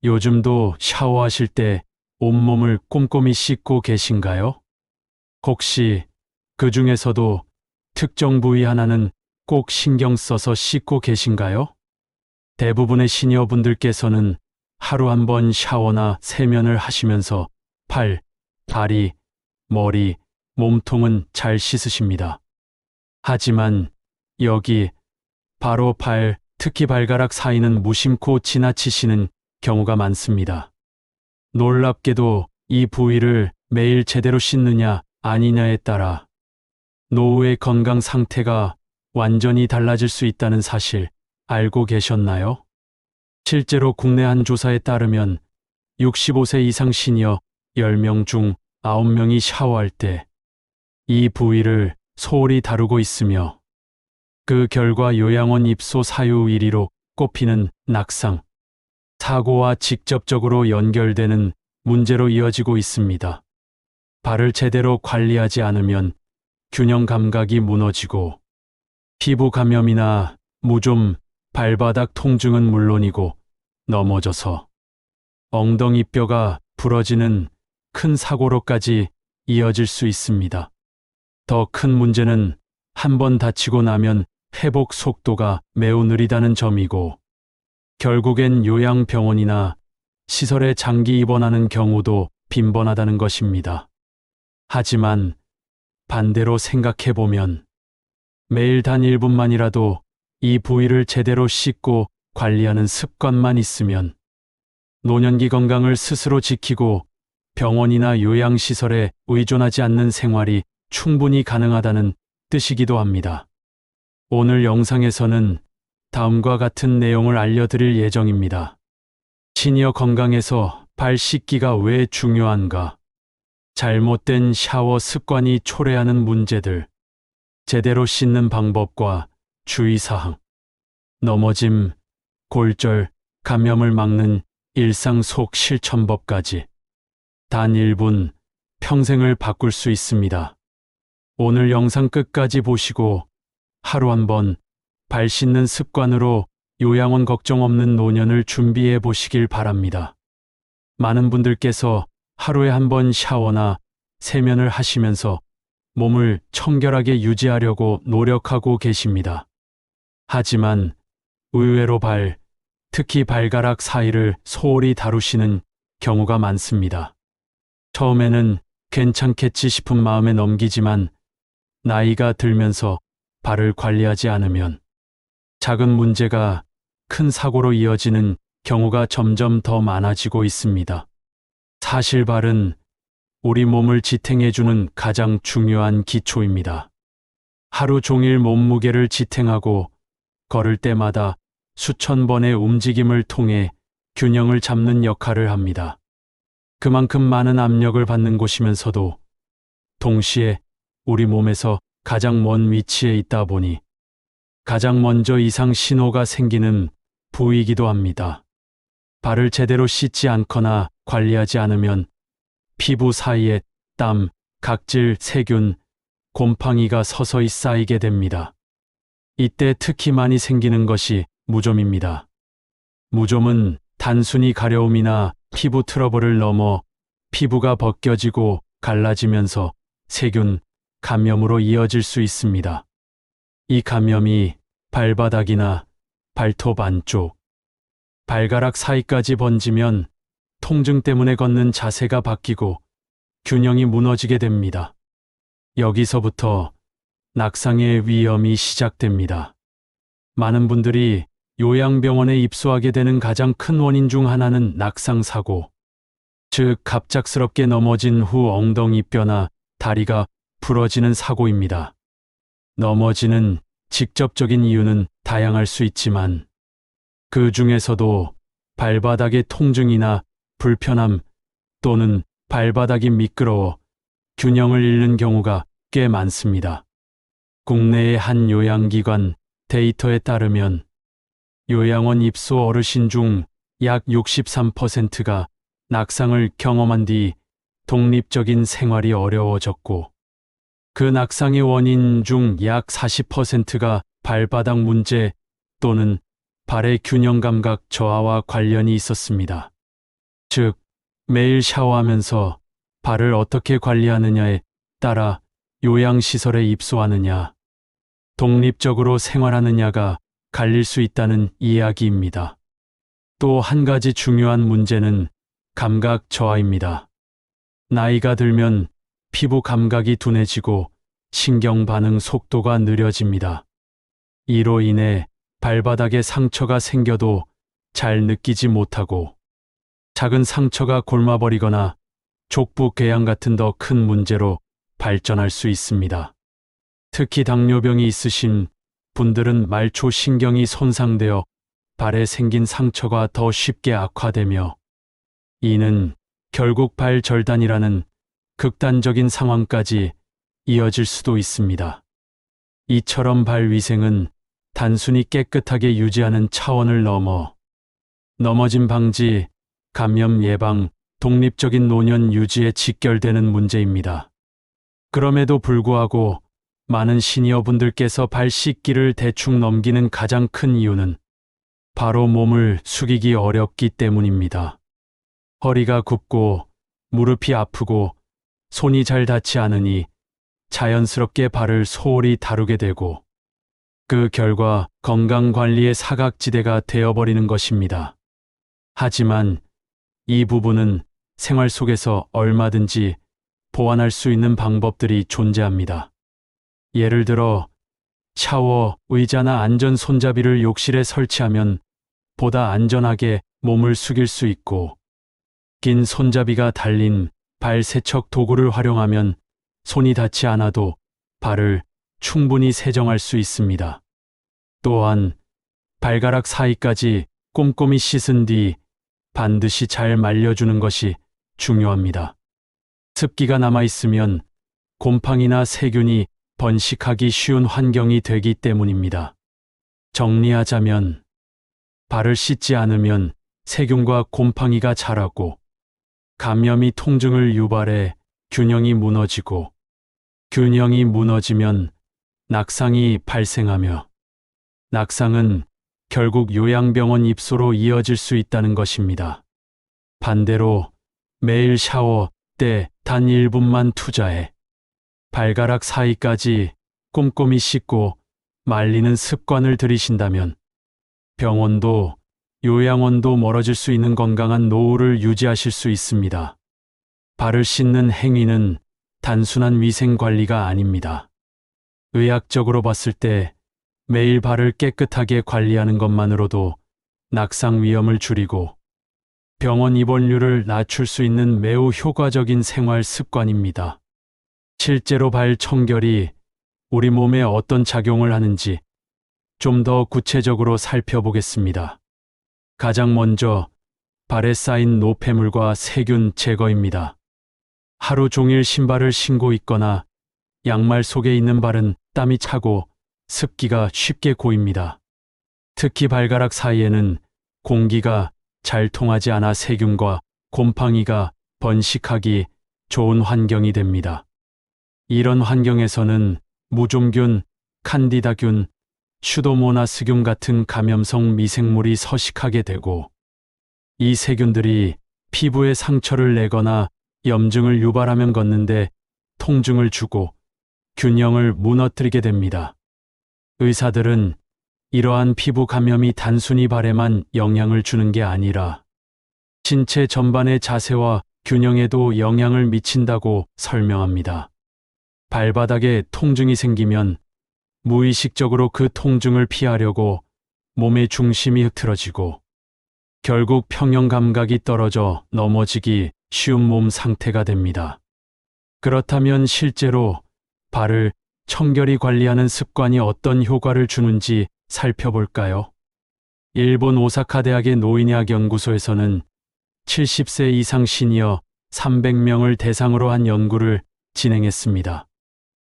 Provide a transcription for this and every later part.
요즘도 샤워하실 때 온몸을 꼼꼼히 씻고 계신가요? 혹시 그 중에서도 특정 부위 하나는 꼭 신경 써서 씻고 계신가요? 대부분의 시니어분들께서는 하루 한 번 샤워나 세면을 하시면서 팔, 다리, 머리, 몸통은 잘 씻으십니다. 하지만 여기 바로 발, 특히 발가락 사이는 무심코 지나치시는 경우가 많습니다. 놀랍게도 이 부위를 매일 제대로 씻느냐 아니냐에 따라 노후의 건강 상태가 완전히 달라질 수 있다는 사실 알고 계셨나요? 실제로 국내 한 조사에 따르면 65세 이상 시니어 10명 중 9명이 샤워할 때 이 부위를 소홀히 다루고 있으며 그 결과 요양원 입소 사유 1위로 꼽히는 낙상, 사고와 직접적으로 연결되는 문제로 이어지고 있습니다. 발을 제대로 관리하지 않으면 균형 감각이 무너지고 피부 감염이나 무좀, 발바닥 통증은 물론이고 넘어져서 엉덩이뼈가 부러지는 큰 사고로까지 이어질 수 있습니다. 더 큰 문제는 한 번 다치고 나면 회복 속도가 매우 느리다는 점이고 결국엔 요양병원이나 시설에 장기 입원하는 경우도 빈번하다는 것입니다. 하지만 반대로 생각해보면 매일 단 1분만이라도 이 부위를 제대로 씻고 관리하는 습관만 있으면 노년기 건강을 스스로 지키고 병원이나 요양시설에 의존하지 않는 생활이 충분히 가능하다는 뜻이기도 합니다. 오늘 영상에서는 다음과 같은 내용을 알려드릴 예정입니다. 시니어 건강에서 발 씻기가 왜 중요한가? 잘못된 샤워 습관이 초래하는 문제들, 제대로 씻는 방법과 주의사항, 넘어짐, 골절, 감염을 막는 일상 속 실천법까지 단 1분 평생을 바꿀 수 있습니다. 오늘 영상 끝까지 보시고 하루 한 번 발 씻는 습관으로 요양원 걱정 없는 노년을 준비해 보시길 바랍니다. 많은 분들께서 하루에 한 번 샤워나 세면을 하시면서 몸을 청결하게 유지하려고 노력하고 계십니다. 하지만 의외로 발, 특히 발가락 사이를 소홀히 다루시는 경우가 많습니다. 처음에는 괜찮겠지 싶은 마음에 넘기지만 나이가 들면서 발을 관리하지 않으면 작은 문제가 큰 사고로 이어지는 경우가 점점 더 많아지고 있습니다. 사실 발은 우리 몸을 지탱해주는 가장 중요한 기초입니다. 하루 종일 몸무게를 지탱하고 걸을 때마다 수천 번의 움직임을 통해 균형을 잡는 역할을 합니다. 그만큼 많은 압력을 받는 곳이면서도 동시에 우리 몸에서 가장 먼 위치에 있다 보니 가장 먼저 이상 신호가 생기는 부위이기도 합니다. 발을 제대로 씻지 않거나 관리하지 않으면 피부 사이에 땀, 각질, 세균, 곰팡이가 서서히 쌓이게 됩니다. 이때 특히 많이 생기는 것이 무좀입니다. 무좀은 단순히 가려움이나 피부 트러블을 넘어 피부가 벗겨지고 갈라지면서 세균, 감염으로 이어질 수 있습니다. 이 감염이 발바닥이나 발톱 안쪽, 발가락 사이까지 번지면 통증 때문에 걷는 자세가 바뀌고 균형이 무너지게 됩니다. 여기서부터 낙상의 위험이 시작됩니다. 많은 분들이 요양병원에 입소하게 되는 가장 큰 원인 중 하나는 낙상사고, 즉 갑작스럽게 넘어진 후 엉덩이뼈나 다리가 부러지는 사고입니다. 넘어지는 직접적인 이유는 다양할 수 있지만 그 중에서도 발바닥의 통증이나 불편함 또는 발바닥이 미끄러워 균형을 잃는 경우가 꽤 많습니다. 국내의 한 요양기관 데이터에 따르면 요양원 입소 어르신 중 약 63%가 낙상을 경험한 뒤 독립적인 생활이 어려워졌고 그 낙상의 원인 중 약 40%가 발바닥 문제 또는 발의 균형 감각 저하와 관련이 있었습니다. 즉, 매일 샤워하면서 발을 어떻게 관리하느냐에 따라 요양시설에 입소하느냐, 독립적으로 생활하느냐가 갈릴 수 있다는 이야기입니다. 또 한 가지 중요한 문제는 감각 저하입니다. 나이가 들면 피부 감각이 둔해지고 신경 반응 속도가 느려집니다. 이로 인해 발바닥에 상처가 생겨도 잘 느끼지 못하고 작은 상처가 골마버리거나 족부 궤양 같은 더 큰 문제로 발전할 수 있습니다. 특히 당뇨병이 있으신 분들은 말초 신경이 손상되어 발에 생긴 상처가 더 쉽게 악화되며 이는 결국 발 절단이라는 극단적인 상황까지 이어질 수도 있습니다. 이처럼 발 위생은 단순히 깨끗하게 유지하는 차원을 넘어 넘어짐 방지, 감염 예방, 독립적인 노년 유지에 직결되는 문제입니다. 그럼에도 불구하고 많은 시니어분들께서 발 씻기를 대충 넘기는 가장 큰 이유는 바로 몸을 숙이기 어렵기 때문입니다. 허리가 굽고 무릎이 아프고 손이 잘 닿지 않으니 자연스럽게 발을 소홀히 다루게 되고 그 결과 건강관리의 사각지대가 되어버리는 것입니다. 하지만 이 부분은 생활 속에서 얼마든지 보완할 수 있는 방법들이 존재합니다. 예를 들어 샤워, 의자나 안전 손잡이를 욕실에 설치하면 보다 안전하게 몸을 숙일 수 있고 긴 손잡이가 달린 발 세척 도구를 활용하면 손이 닿지 않아도 발을 충분히 세정할 수 있습니다. 또한 발가락 사이까지 꼼꼼히 씻은 뒤 반드시 잘 말려주는 것이 중요합니다. 습기가 남아있으면 곰팡이나 세균이 번식하기 쉬운 환경이 되기 때문입니다. 정리하자면 발을 씻지 않으면 세균과 곰팡이가 자라고 감염이 통증을 유발해 균형이 무너지고 균형이 무너지면 낙상이 발생하며 낙상은 결국 요양병원 입소로 이어질 수 있다는 것입니다. 반대로 매일 샤워 때 단 1분만 투자해 발가락 사이까지 꼼꼼히 씻고 말리는 습관을 들이신다면 병원도 요양원도 멀어질 수 있는 건강한 노후를 유지하실 수 있습니다. 발을 씻는 행위는 단순한 위생 관리가 아닙니다. 의학적으로 봤을 때 매일 발을 깨끗하게 관리하는 것만으로도 낙상 위험을 줄이고 병원 입원율을 낮출 수 있는 매우 효과적인 생활 습관입니다. 실제로 발 청결이 우리 몸에 어떤 작용을 하는지 좀 더 구체적으로 살펴보겠습니다. 가장 먼저 발에 쌓인 노폐물과 세균 제거입니다. 하루 종일 신발을 신고 있거나 양말 속에 있는 발은 땀이 차고 습기가 쉽게 고입니다. 특히 발가락 사이에는 공기가 잘 통하지 않아 세균과 곰팡이가 번식하기 좋은 환경이 됩니다. 이런 환경에서는 무좀균, 칸디다균, 슈도모나스균 같은 감염성 미생물이 서식하게 되고 이 세균들이 피부에 상처를 내거나 염증을 유발하면 걷는데 통증을 주고 균형을 무너뜨리게 됩니다. 의사들은 이러한 피부 감염이 단순히 발에만 영향을 주는 게 아니라 신체 전반의 자세와 균형에도 영향을 미친다고 설명합니다. 발바닥에 통증이 생기면 무의식적으로 그 통증을 피하려고 몸의 중심이 흐트러지고 결국 평형 감각이 떨어져 넘어지기 쉬운 몸 상태가 됩니다. 그렇다면 실제로 발을 청결히 관리하는 습관이 어떤 효과를 주는지 살펴볼까요? 일본 오사카 대학의 노인의학 연구소에서는 70세 이상 시니어 300명을 대상으로 한 연구를 진행했습니다.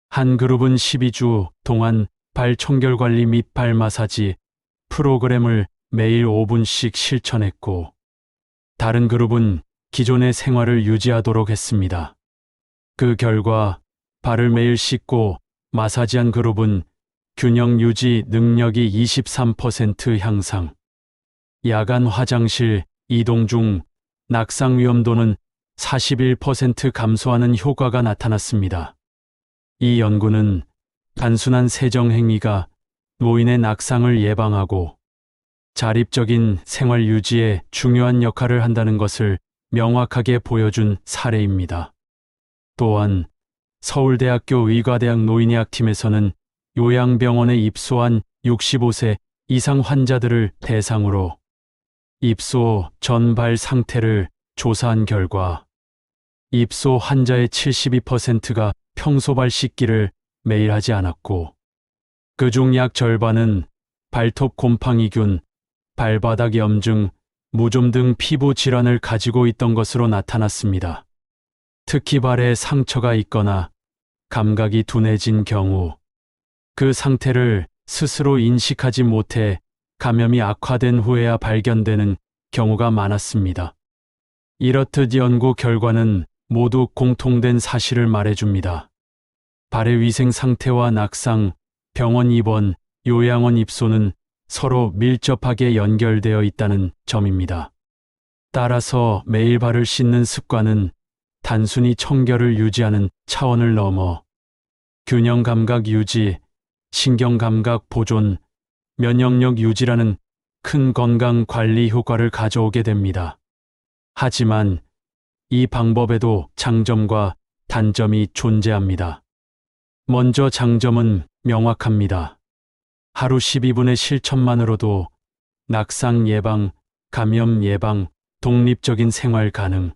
한 그룹은 12주 동안 발 청결 관리 및 발 마사지 프로그램을 매일 5분씩 실천했고, 다른 그룹은 기존의 생활을 유지하도록 했습니다. 그 결과 발을 매일 씻고 마사지한 그룹은 균형 유지 능력이 23% 향상, 야간 화장실 이동 중 낙상 위험도는 41% 감소하는 효과가 나타났습니다. 이 연구는 단순한 세정 행위가 노인의 낙상을 예방하고 자립적인 생활 유지에 중요한 역할을 한다는 것을 명확하게 보여준 사례입니다. 또한 서울대학교 의과대학 노인의학팀에서는 요양병원에 입소한 65세 이상 환자들을 대상으로 입소 전 발 상태를 조사한 결과 입소 환자의 72%가 평소 발 씻기를 매일 하지 않았고 그중 약 절반은 발톱 곰팡이균, 발바닥 염증, 무좀 등 피부 질환을 가지고 있던 것으로 나타났습니다. 특히 발에 상처가 있거나 감각이 둔해진 경우 그 상태를 스스로 인식하지 못해 감염이 악화된 후에야 발견되는 경우가 많았습니다. 이렇듯 연구 결과는 모두 공통된 사실을 말해줍니다. 발의 위생 상태와 낙상, 병원 입원, 요양원 입소는 서로 밀접하게 연결되어 있다는 점입니다. 따라서 매일 발을 씻는 습관은 단순히 청결을 유지하는 차원을 넘어 균형 감각 유지, 신경 감각 보존, 면역력 유지라는 큰 건강 관리 효과를 가져오게 됩니다. 하지만 이 방법에도 장점과 단점이 존재합니다. 먼저 장점은 명확합니다. 하루 12분의 실천만으로도 낙상 예방, 감염 예방, 독립적인 생활 가능.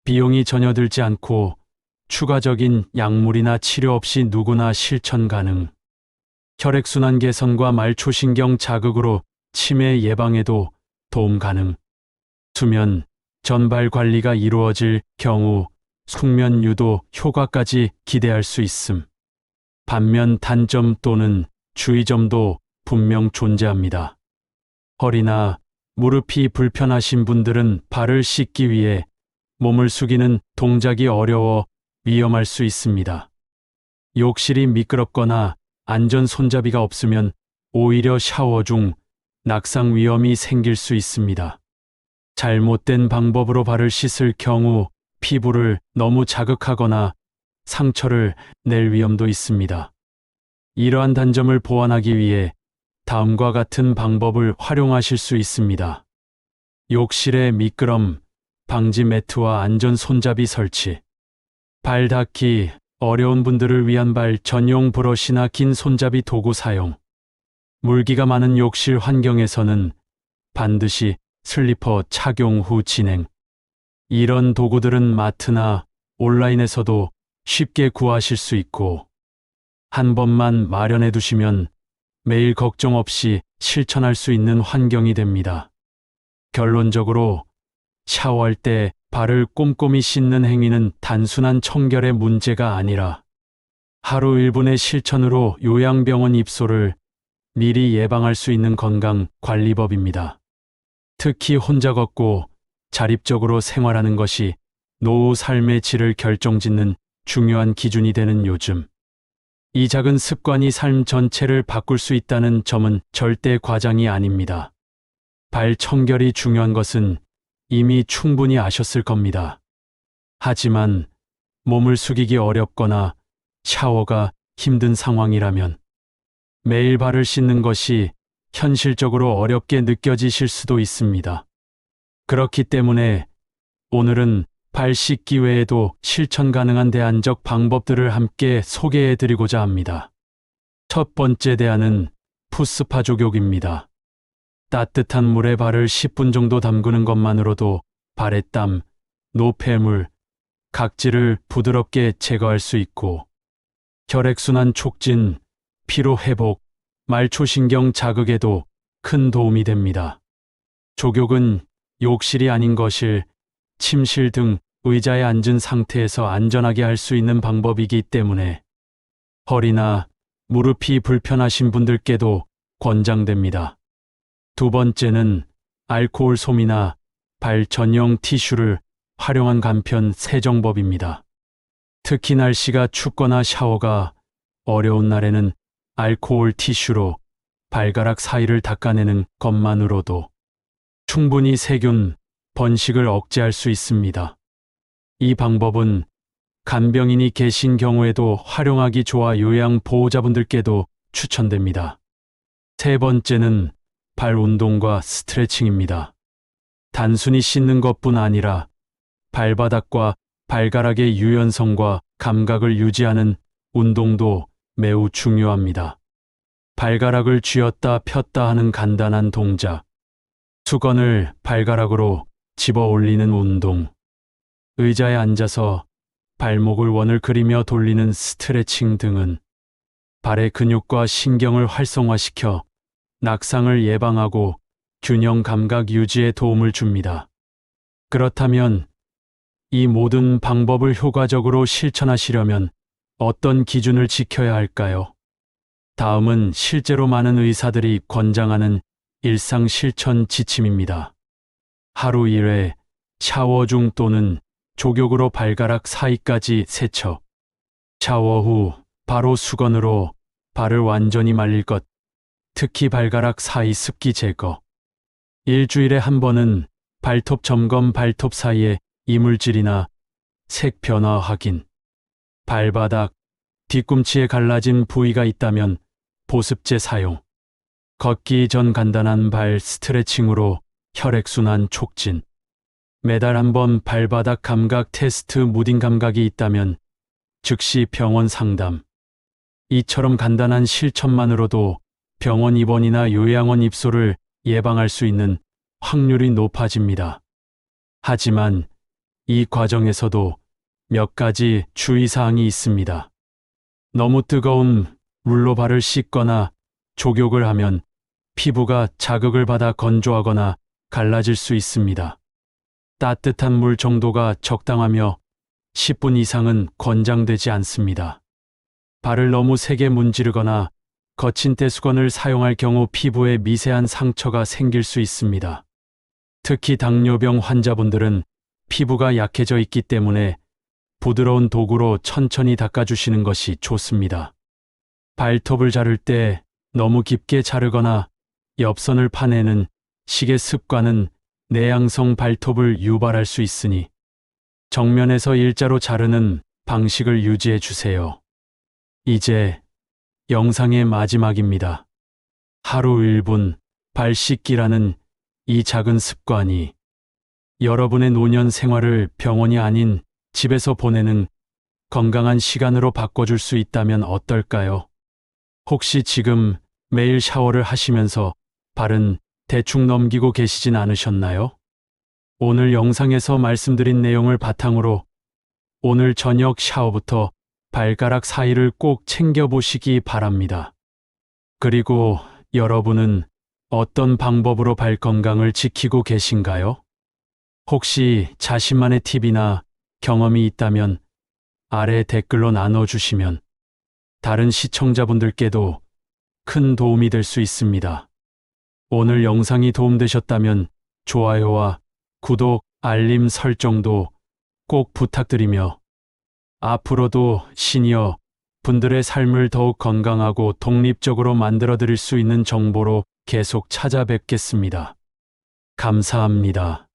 비용이 전혀 들지 않고 추가적인 약물이나 치료 없이 누구나 실천 가능. 혈액순환 개선과 말초신경 자극으로 치매 예방에도 도움 가능. 수면, 전발 관리가 이루어질 경우 숙면 유도 효과까지 기대할 수 있음. 반면 단점 또는 주의점도 분명 존재합니다. 허리나 무릎이 불편하신 분들은 발을 씻기 위해 몸을 숙이는 동작이 어려워 위험할 수 있습니다. 욕실이 미끄럽거나 안전 손잡이가 없으면 오히려 샤워 중 낙상 위험이 생길 수 있습니다. 잘못된 방법으로 발을 씻을 경우 피부를 너무 자극하거나 상처를 낼 위험도 있습니다. 이러한 단점을 보완하기 위해 다음과 같은 방법을 활용하실 수 있습니다. 욕실의 미끄럼 방지 매트와 안전 손잡이 설치. 발 닦기 어려운 분들을 위한 발 전용 브러쉬나 긴 손잡이 도구 사용. 물기가 많은 욕실 환경에서는 반드시 슬리퍼 착용 후 진행. 이런 도구들은 마트나 온라인에서도 쉽게 구하실 수 있고 한 번만 마련해 두시면 매일 걱정 없이 실천할 수 있는 환경이 됩니다. 결론적으로 샤워할 때 발을 꼼꼼히 씻는 행위는 단순한 청결의 문제가 아니라 하루 1분의 실천으로 요양병원 입소를 미리 예방할 수 있는 건강 관리법입니다. 특히 혼자 걷고 자립적으로 생활하는 것이 노후 삶의 질을 결정짓는 중요한 기준이 되는 요즘. 이 작은 습관이 삶 전체를 바꿀 수 있다는 점은 절대 과장이 아닙니다. 발 청결이 중요한 것은 이미 충분히 아셨을 겁니다. 하지만 몸을 숙이기 어렵거나 샤워가 힘든 상황이라면 매일 발을 씻는 것이 현실적으로 어렵게 느껴지실 수도 있습니다. 그렇기 때문에 오늘은 발 씻기 외에도 실천 가능한 대안적 방법들을 함께 소개해 드리고자 합니다. 첫 번째 대안은 푸스파 족욕입니다. 따뜻한 물에 발을 10분 정도 담그는 것만으로도 발의 땀, 노폐물, 각질을 부드럽게 제거할 수 있고 혈액순환 촉진, 피로 회복, 말초신경 자극에도 큰 도움이 됩니다. 족욕은 욕실이 아닌 거실, 침실 등 의자에 앉은 상태에서 안전하게 할 수 있는 방법이기 때문에 허리나 무릎이 불편하신 분들께도 권장됩니다. 두 번째는 알코올 솜이나 발 전용 티슈를 활용한 간편 세정법입니다. 특히 날씨가 춥거나 샤워가 어려운 날에는 알코올 티슈로 발가락 사이를 닦아내는 것만으로도 충분히 세균, 번식을 억제할 수 있습니다. 이 방법은 간병인이 계신 경우에도 활용하기 좋아 요양보호자분들께도 추천됩니다. 세 번째는 발 운동과 스트레칭입니다. 단순히 씻는 것뿐 아니라 발바닥과 발가락의 유연성과 감각을 유지하는 운동도 매우 중요합니다. 발가락을 쥐었다 폈다 하는 간단한 동작, 수건을 발가락으로 집어 올리는 운동, 의자에 앉아서 발목을 원을 그리며 돌리는 스트레칭 등은 발의 근육과 신경을 활성화시켜 낙상을 예방하고 균형 감각 유지에 도움을 줍니다. 그렇다면 이 모든 방법을 효과적으로 실천하시려면 어떤 기준을 지켜야 할까요? 다음은 실제로 많은 의사들이 권장하는 일상 실천 지침입니다. 하루 1회 샤워 중 또는 족욕으로 발가락 사이까지 세척. 샤워 후 바로 수건으로 발을 완전히 말릴 것, 특히 발가락 사이 습기 제거. 일주일에 한 번은 발톱 점검, 발톱 사이에 이물질이나 색 변화 확인. 발바닥, 뒤꿈치에 갈라진 부위가 있다면 보습제 사용. 걷기 전 간단한 발 스트레칭으로 혈액순환 촉진. 매달 한 번 발바닥 감각 테스트, 무딘 감각이 있다면 즉시 병원 상담. 이처럼 간단한 실천만으로도 병원 입원이나 요양원 입소를 예방할 수 있는 확률이 높아집니다. 하지만 이 과정에서도 몇 가지 주의사항이 있습니다. 너무 뜨거운 물로 발을 씻거나 족욕을 하면 피부가 자극을 받아 건조하거나 갈라질 수 있습니다. 따뜻한 물 정도가 적당하며 10분 이상은 권장되지 않습니다. 발을 너무 세게 문지르거나 거친 떼수건을 사용할 경우 피부에 미세한 상처가 생길 수 있습니다. 특히 당뇨병 환자분들은 피부가 약해져 있기 때문에 부드러운 도구로 천천히 닦아주시는 것이 좋습니다. 발톱을 자를 때 너무 깊게 자르거나 엽선을 파내는 시계 습관은 내향성 발톱을 유발할 수 있으니 정면에서 일자로 자르는 방식을 유지해 주세요. 이제 영상의 마지막입니다. 하루 1분 발 씻기라는 이 작은 습관이 여러분의 노년 생활을 병원이 아닌 집에서 보내는 건강한 시간으로 바꿔줄 수 있다면 어떨까요? 혹시 지금 매일 샤워를 하시면서 발은 대충 넘기고 계시진 않으셨나요? 오늘 영상에서 말씀드린 내용을 바탕으로 오늘 저녁 샤워부터 발가락 사이를 꼭 챙겨보시기 바랍니다. 그리고 여러분은 어떤 방법으로 발 건강을 지키고 계신가요? 혹시 자신만의 팁이나 경험이 있다면 아래 댓글로 나눠주시면 다른 시청자분들께도 큰 도움이 될 수 있습니다. 오늘 영상이 도움되셨다면 좋아요와 구독, 알림 설정도 꼭 부탁드리며 앞으로도 시니어 분들의 삶을 더욱 건강하고 독립적으로 만들어 드릴 수 있는 정보로 계속 찾아뵙겠습니다. 감사합니다.